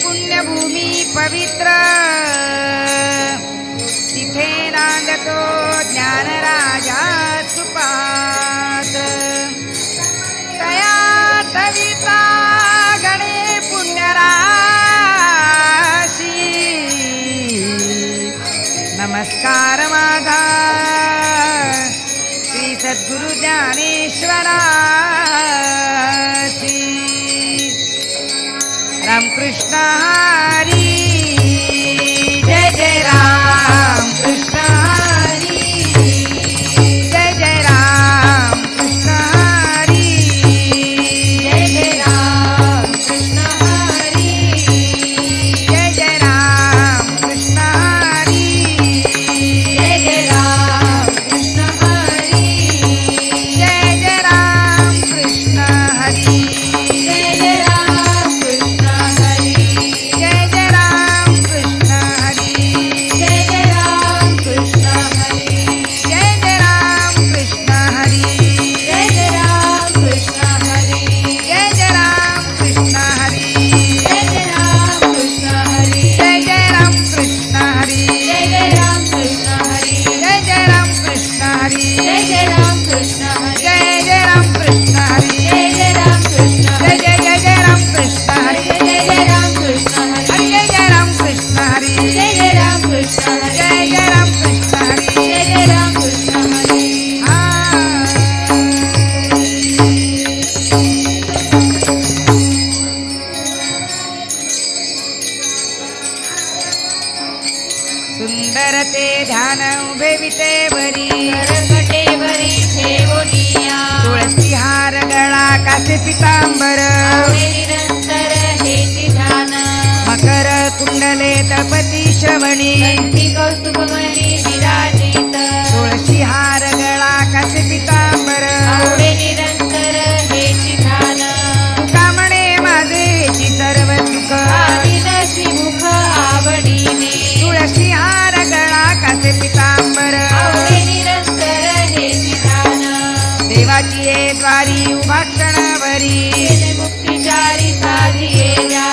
पुण्यभूमी पवित्र तिथे नांदतो ज्ञानराजा सुपात्र तया तविता गणे पुण्यराशी नमस्कार माझा श्री सद्गुरु ज्ञानेश्वराची रामकृष्ण हरी जय जय राम कृष्ण हरी जय जय राम कृष्ण हरी जय जय राम कृष्ण हरी जय जय राम कृष्ण हरी जय जय राम कृष्ण हरी जय जय राम कृष्ण हरी जय जय राम कृष्ण जय जय राम कृष्ण हरी जय जय राम कृष्ण हरी जय जय राम कृष्ण हरी जय जय राम कृष्ण हरी जय जय राम कृष्ण हरी जय जय राम कृष्ण हरी जय जय राम कृष्ण हरी जय जय राम कृष्ण हरी जय जय राम कृष्ण हरी जय जय राम कृष्ण हरी जय जय राम कृष्ण हरी जय जय राम कृष्ण जय जय जय जय राम कृष्ण हरी जय जय राम कृष्ण हरी जय जय राम कृष्ण हरी जय जय राम कृष्ण हरी जय जय राम कृष्ण हरी जय जय राम कृष्ण हरी सुंदर ते ध्यान उभे विटेवरी करकटेवरी ठेवोनिया तुळसी हार गळा कासे पितांबर निरंतर हेची ध्यान मकर कुंडले तळपती श्रवणी कंठी कौस्तुभमणी विराजित तुळशी हार गळा कासे पितांबर आवडे निरंतर हेची ध्यान कामणे माझे हेची सर्व सुख आदिनशी मुख आवडीने तुळशी हार गळा कासे पितांबर आवडे निरंतर हेची ध्यान देवाची ये द्वारी उभा क्षणभरी केले मुक्तिचारी साधियेल्या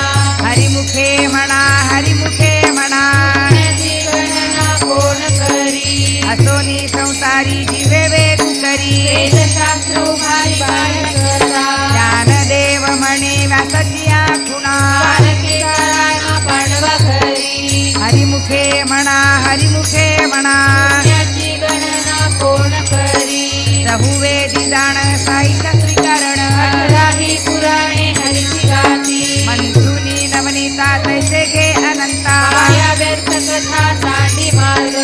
हरिमुखे म्हणा हरिमुखे म्हणा पुण्याची गणना कोण करी असोनी संसारी जीवे वेदू करी वेदशास्त्र उभारी बाहेर करता ज्ञानदेव म्हणे व्यासाची आखुणा बालके काळाना पांडवा घरी हरिमुखे म्हणा हरिमुखे म्हणा पुण्याची गणना कोण करी प्रभुवेदी जाण साई शास्त्री कारण 18 पुराणे हरीची गाती मंजुनी नवनीता तैसे घे अनंता माया व्यर्थ कथा सांडी मार्ग